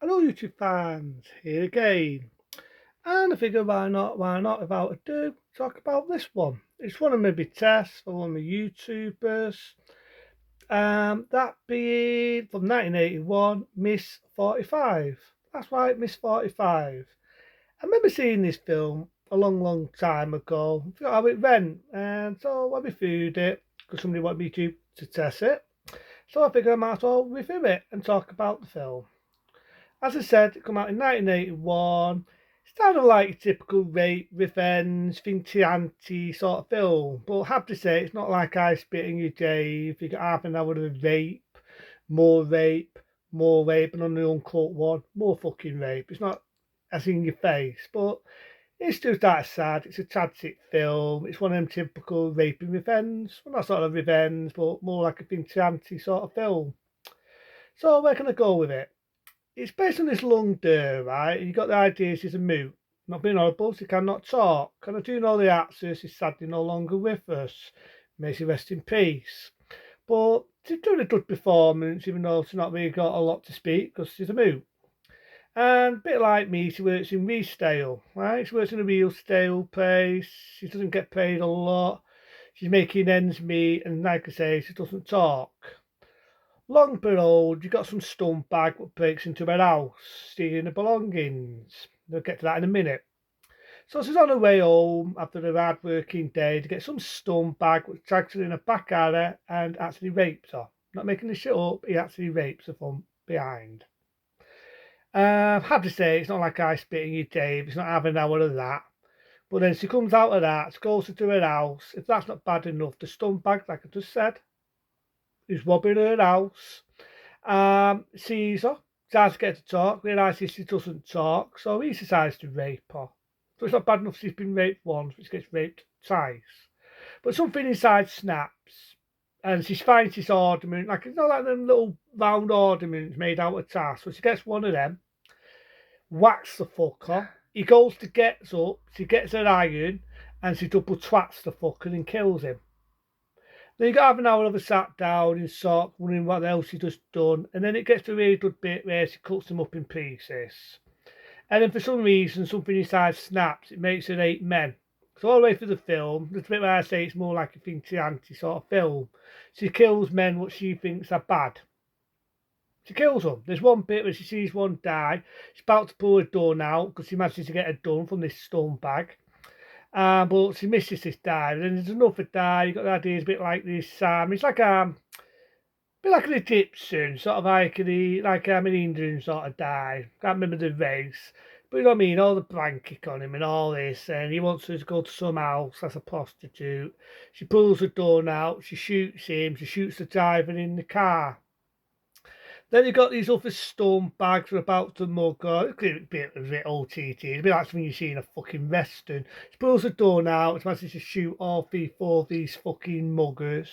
Hello YouTube fans, here again. And I figure why not, without ado, talk about this one. It's one of my big tests for one of my YouTubers. That being from 1981, Miss 45. That's right, Miss 45. I remember seeing this film a long time ago. I forgot how it went. And so when we reviewed it, because somebody wanted me to test it, so I figured I might as well review it and talk about the film. As I said, it came out in 1981. It's kind of like a typical rape, revenge, Fintianti sort of film. But I have to say, it's not like I Spit in Your Grave. You got half an hour of rape, more rape, more rape, and on the uncut one, more fucking rape. It's not as in your face, but it's just that sad. It's a tragic film. It's one of them typical rape and revenge. Well, not sort of revenge, but more like a Fintianti sort of film. So where can I go with it? It's based on this long day, right? You got the idea she's a mute. Not being horrible, she cannot talk. And I do know the actress is sadly no longer with us. May she rest in peace. But she's doing a good performance, even though she's not really got a lot to speak because she's a mute. And a bit like me, she works in restyle, right? She works in a real stale place. She doesn't get paid a lot. She's making ends meet, and like I say, she doesn't talk. Long but old, you got some bag that breaks into her house, stealing the belongings. We'll get to that in a minute. So she's on her way home after a hard working day to get some bag which drags her in a back alley and actually rapes her. Not making this shit up, he actually rapes her from behind. I have to say, it's not like I Spit in Your Grave, it's not having an hour of that. But then she comes out of that, she goes to her house. If that's not bad enough, the bag, like I just said, is robbing her house. Sees her, tries to get her to talk, realises she doesn't talk, so he decides to rape her. So it's not bad enough she's been raped once, but she gets raped twice. But something inside snaps, and she finds this ornament, like it's not like them little round ornaments made out of tar. So she gets one of them, whacks the fucker. He goes to get up, she gets her iron, and she double twats the fucker and kills him. Then you got half an hour of a sat down in shock, wondering what else she just done, and then it gets to a really good bit where she cuts them up in pieces. And then for some reason, something inside snaps, it makes her hate men. So all the way through the film, the bit where I say it's more like a Fintianti sort of film, she kills men what she thinks are bad. She kills them. There's one bit where she sees one die. She's about to pull her gun out because she manages to get her done from this stone bag. But she misses this dive. And then there's another dive. You've got the idea it's a bit like this. It's like a bit like an Egyptian, sort of like an Indian sort of dive. Can't remember the race. But you know what I mean? All the blanket on him and all this. And he wants her to go to some house as a prostitute. She pulls the gun out. She shoots him. She shoots the driver in the car. Then you got these other stone bags who are about to mug her. It's a bit OTT. It's a bit like something you see in a fucking western. She pulls the door out. It's manages to shoot all four of these fucking muggers.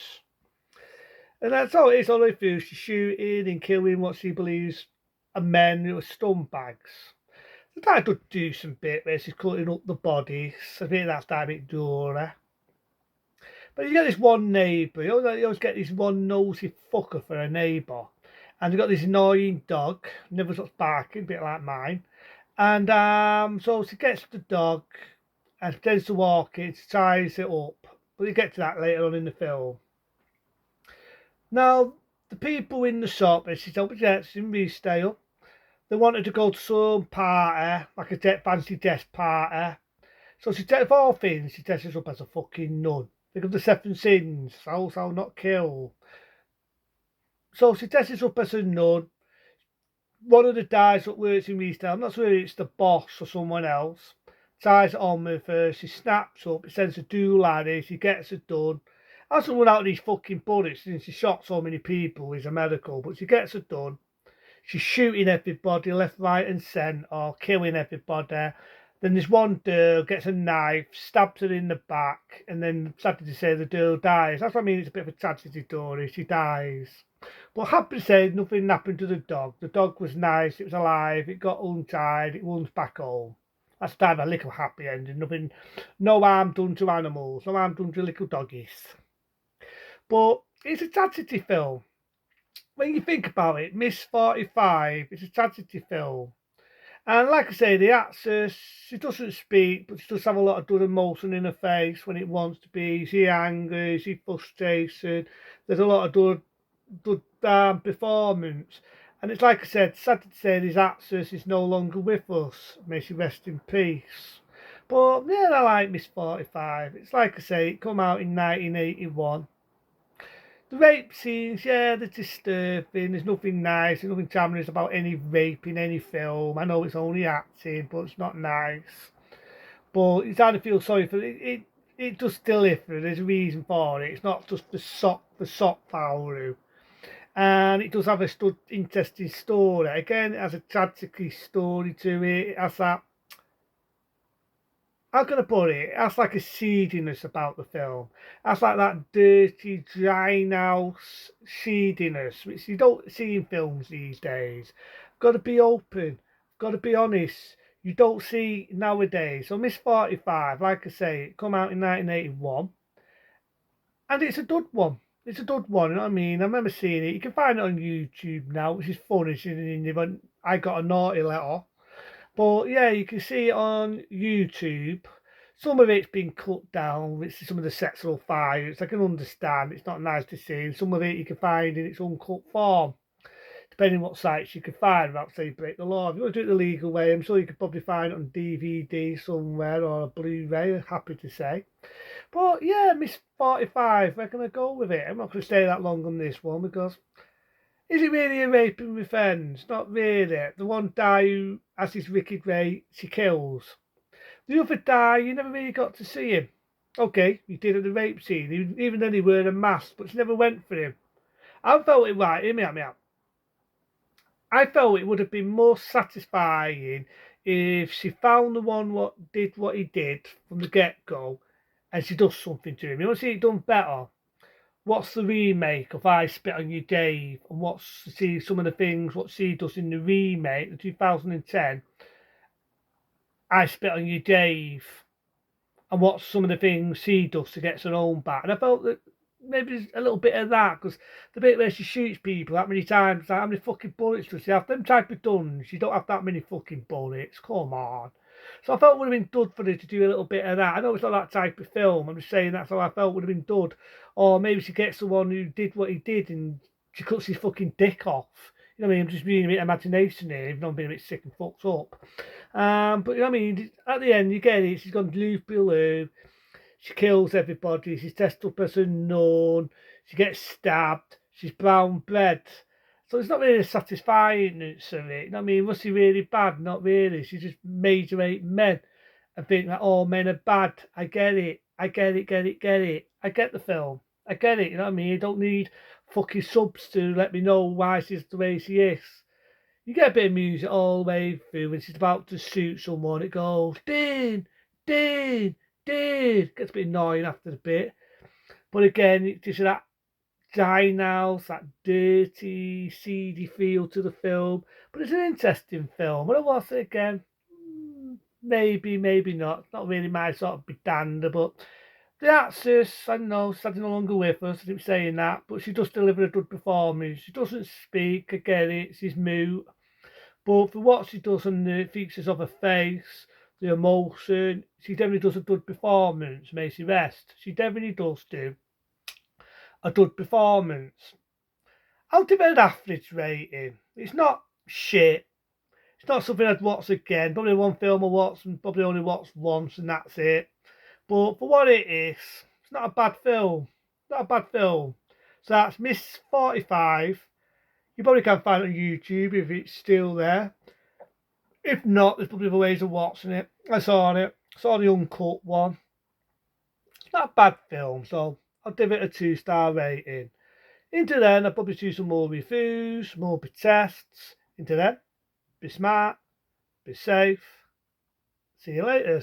And that's all it is all the way through. She's shooting and killing what she believes are men who are stone bags. The guy does do some bit where she's cutting up the bodies. I think that's that bit Dora. But you get this one neighbour. You always get this one nosy fucker for a neighbour. And you've got this annoying dog, never stops barking, a bit like mine. And so she gets the dog and pretends to walk it, she ties it up. But you get to that later on in the film. Now, the people in the shop, as she's up against in Restyle, they wanted to go to some party, like a fancy desk party. So she takes all things, she dresses up as a fucking nun. Think of the seven sins, thou shalt not kill. So she dresses up as a nun. One of the guys that works in retail, I'm not sure if it's the boss or someone else, ties it on with her, she snaps up, it sends a do laddie, she gets it done. Hasn't run out of these fucking bullets since she shot so many people, is a medical, but she gets it done. She's shooting everybody left, right, and centre, killing everybody. Then this one girl gets a knife, stabs her in the back, and then sadly to say the girl dies. That's what I mean, it's a bit of a tragedy story. She dies. But happy to say nothing happened to the dog. The dog was nice, it was alive, it got untied, it runs back home. That's kind of a little happy ending. Nothing, no harm done to animals, no harm done to little doggies. But it's a tragedy film. when you think about it, Miss 45 is a tragedy film. And like I say, the actress, she doesn't speak, but she does have a lot of good emotion in her face when it wants to be. She angry, she frustrated. There's a lot of good performance. And it's like I said, sad to say this actress is no longer with us. May she rest in peace. But yeah, I like Miss 45. It's like I say, it come out in 1981. The rape scenes, yeah, they're disturbing. There's nothing nice, there's nothing charming about any rape in any film. I know it's only acting, but it's not nice. But it's hard to feel sorry for it. It does deliver. There's a reason for it. It's not just the sock value. And it does have a interesting story. Again, it has a tragic story to it. It has that, how can I put it? It has like a seediness about the film. It has like that dirty, dry house seediness, which you don't see in films these days. Got to be open. Got to be honest. You don't see nowadays. So Miss 45, like I say, it come out in 1981. And it's a good one. It's a good one, you know what I mean? I remember seeing it. You can find it on YouTube now, which is funny. I got a naughty letter. But yeah, you can see it on YouTube. Some of it's been cut down, which is some of the sexual violence. I can understand it's not nice to see. And some of it you can find in its uncut form, depending what sites you can find without saying break the law. If you want to do it the legal way, I'm sure you could probably find it on DVD somewhere or a Blu-ray, happy to say. But yeah, Miss 45, where can I go with it? I'm not going to stay that long on this one because is it really a raping revenge? Not really. The one guy who has his wicked way, she kills. The other guy, you never really got to see him. Okay, he did at the rape scene. Even then he wore a mask, but she never went for him. I felt it right. Hear me out. I felt it would have been more satisfying if she found the one what did what he did from the get go, and she does something to him. You want to see it done better? What's the remake of I Spit on You, Dave? And see some of the things what she does in the remake, the 2010 I Spit on You, Dave, and what's some of the things she does to get her own back. And I felt that maybe there's a little bit of that because the bit where she shoots people that many times, like how many fucking bullets does she have? Them type of guns, you don't have that many fucking bullets. Come on. So I felt it would have been good for her to do a little bit of that. I know it's not that type of film. I'm just saying that's how I felt would have been good. Or maybe she gets the one who did what he did and she cuts his fucking dick off. You know what I mean? I'm just being a bit imagination here, even though I'm being a bit sick and fucked up. But you know what I mean? At the end, you get it. She's gone blue below. She kills everybody. She's dressed up as unknown. She gets stabbed. She's brown bread. So it's not really a satisfying of it. You know what I mean? Was she really bad? Not really. She just major hate men and think that all men are bad. I get it. I get it. I get the film. I get it. You know what I mean? You don't need fucking subs to let me know why she's the way she is. You get a bit of music all the way through when she's about to shoot someone. It goes, Dean, Dean, Dean. Gets a bit annoying after a bit. But again, it's just that dine house, that dirty, seedy feel to the film. But it's an interesting film. Will I watch it again? Maybe, maybe not. It's not really my sort of dander, but the actress, I don't know, she's no longer with us, I keep saying that, but she does deliver a good performance. She doesn't speak, I get it, she's mute. But for what she does and the features of her face, the emotion, she definitely does a good performance, may she rest. She definitely does do a good performance. I'll give it an average rating. It's not shit. It's not something I'd watch again. Probably one film I watch and probably only watch once and that's it. But for what it is, it's not a bad film. Not a bad film. So that's Miss 45. You probably can find it on YouTube if it's still there. If not, there's probably other ways of watching it. I saw it. Saw the uncut one. It's not a bad film, so I'll give it a 2-star rating. Into then, I'll probably do some more reviews, more tests. Into then, be smart, be safe. See you later.